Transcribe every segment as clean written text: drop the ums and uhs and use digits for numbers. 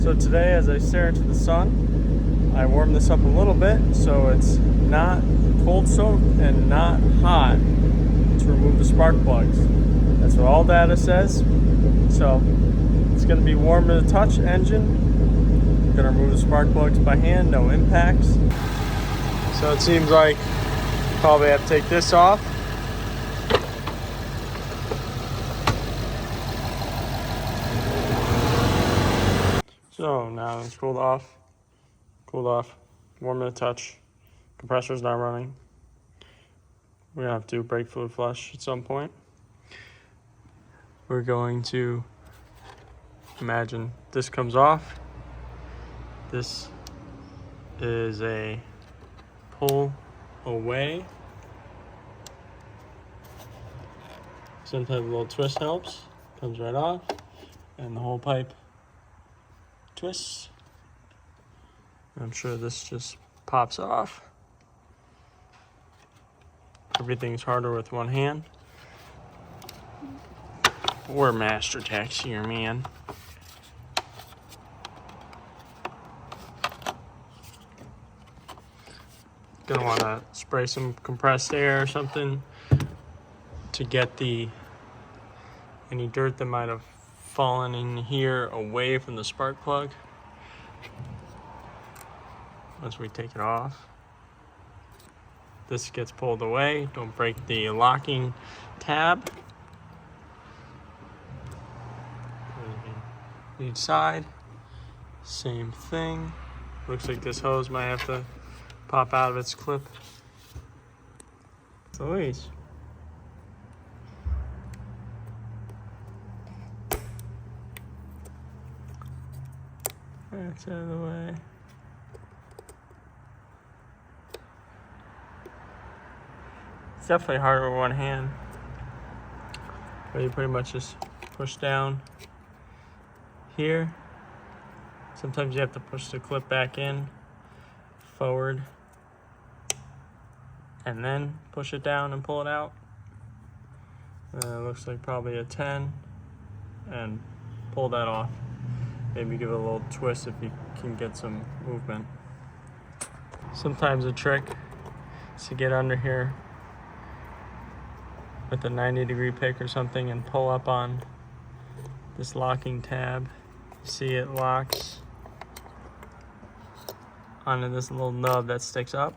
So today, as I stare into the sun, I warm this up a little bit so it's not cold soaked and not hot to remove the spark plugs. That's what all data says. So it's going to be warm to the touch engine. I'm going to remove the spark plugs by hand, no impacts. So it seems like probably have to take this off. So now it's cooled off, warm to the touch. Compressor's not running. We're gonna have to do brake fluid flush at some point. We're going to imagine this comes off. This is a pull away. Sometimes a little twist helps. Comes right off, and the whole pipe twists. I'm sure this just pops off. Everything's harder with one hand. We're master techs here, man. Gonna want to spray some compressed air or something to get any dirt that might have fallen in here away from the spark plug once we take it off. This gets pulled away. Don't break the locking tab. Each side, same thing. Looks like this hose might have to pop out of its clip. Louise. That's out of the way. It's definitely harder with one hand, but you pretty much just push down here. Sometimes you have to push the clip back in, forward, and then push it down and pull it out. It looks like probably a 10, and pull that off. Maybe give it a little twist if you can get some movement. Sometimes a trick is to get under here with a 90-degree pick or something and pull up on this locking tab. See, it locks onto this little nub that sticks up.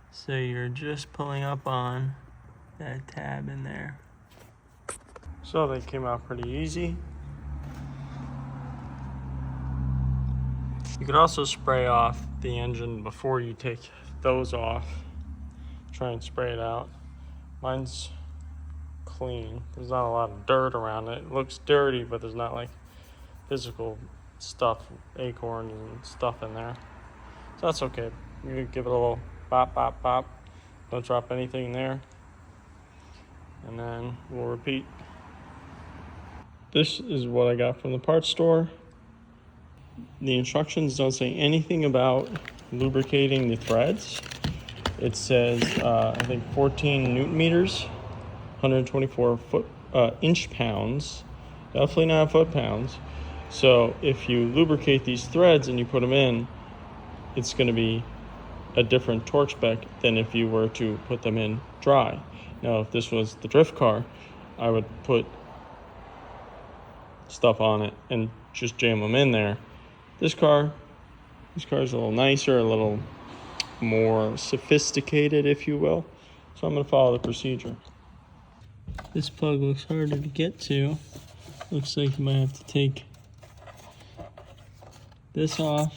So you're just pulling up on that tab in there. So they came out pretty easy. You could also spray off the engine before you take those off. Try and spray it out. Mine's clean. There's not a lot of dirt around it. It looks dirty, but there's not like physical stuff, acorns and stuff in there. So that's okay. You give it a little bop, bop, bop. Don't drop anything there. And then we'll repeat. This is what I got from the parts store. The instructions don't say anything about lubricating the threads. It says, I think 14 Newton meters, 124 inch pounds, definitely not foot pounds. So if you lubricate these threads and you put them in, it's going to be a different torque spec than if you were to put them in dry. Now, if this was the drift car, I would put stuff on it and just jam them in there. This car is a little nicer, a little more sophisticated, if you will. So I'm going to follow the procedure. This plug looks harder to get to. Looks like you might have to take this off,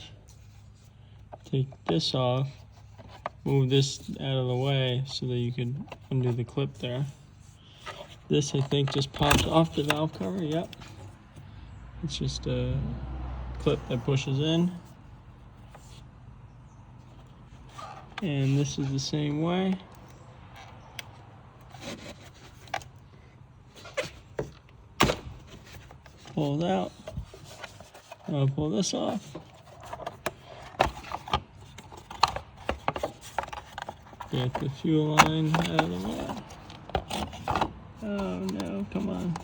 take this off, move this out of the way so that you can undo the clip there. This, I think, just pops off the valve cover. Yep. It's just a clip that pushes in. And this is the same way. Pull it out. I'll pull this off. Get the fuel line out of the way. Oh no, come on.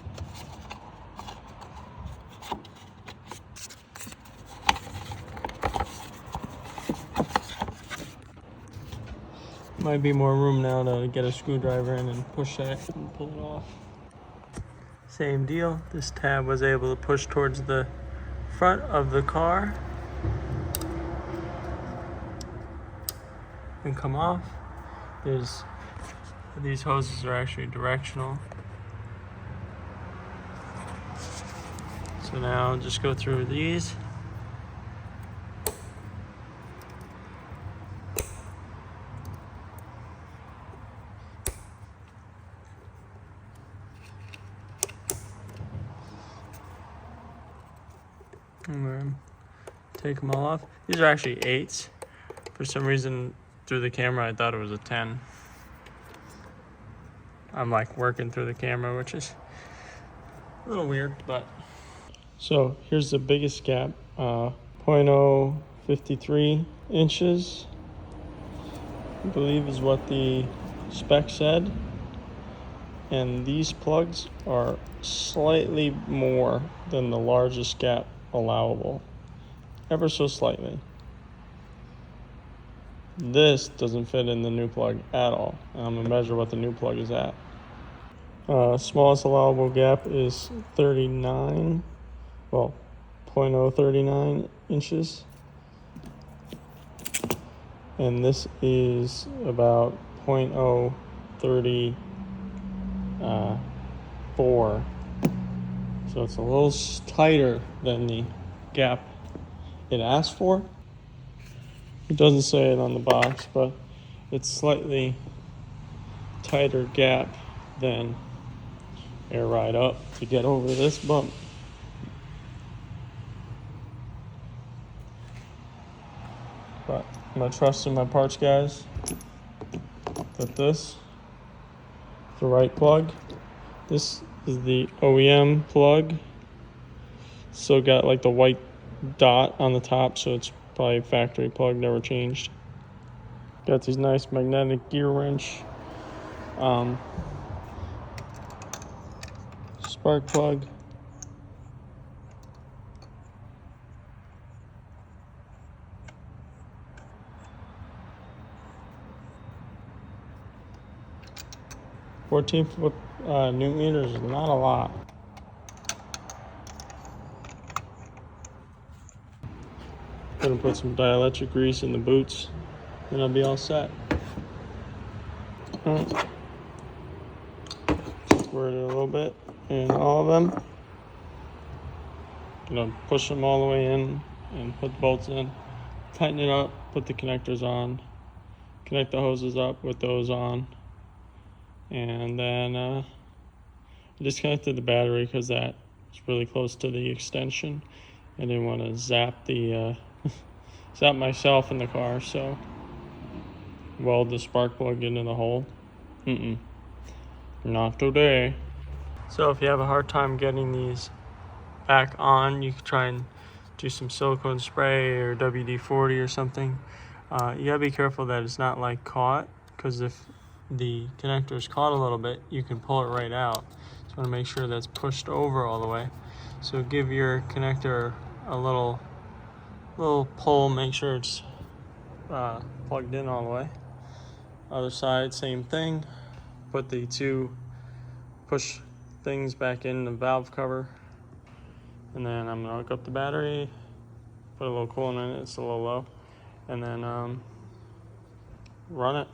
Might be more room now to get a screwdriver in and push that and pull it off. Same deal. This tab was able to push towards the front of the car and come off. These hoses are actually directional. So now I'll just go through these. And then take them all off. These are actually 8s. For some reason, through the camera, I thought it was a 10. I'm like working through the camera, which is a little weird, but. So here's the biggest gap, 0.053 inches, I believe is what the spec said. And these plugs are slightly more than the largest gap allowable, ever so slightly. This doesn't fit in the new plug at all. I'm gonna measure what the new plug is at. Smallest allowable gap is 0.039 inches. And this is about 0.034. So it's a little tighter than the gap it asked for. It doesn't say it on the box, but it's slightly tighter gap than air ride up to get over this bump. But I'm gonna trust in my parts guys that this is the right plug. This is the OEM plug. Still got like the white dot on the top, so it's probably factory plug, never changed. Got these nice magnetic gear wrench, spark plug. $14 newton meters is not a lot. Gonna put some dielectric grease in the boots and I'll be all set. Squirt it a little bit in all of them. Gonna push them all the way in and put the bolts in. Tighten it up, put the connectors on. Connect the hoses up with those on. And then I disconnected the battery because that was really close to the extension. I didn't want to zap myself in the car, so weld the spark plug into the hole. Not today. So if you have a hard time getting these back on, you could try and do some silicone spray or WD-40 or something. You gotta be careful that it's not like caught, because if the connector is caught a little bit, you can pull it right out. So you want to make sure that's pushed over all the way. So give your connector a little pull, make sure it's plugged in all the way. Other side, same thing. Put the 2 push things back in the valve cover, and then I'm gonna hook up the battery, put a little coolant in it, it's a little low, and then run it.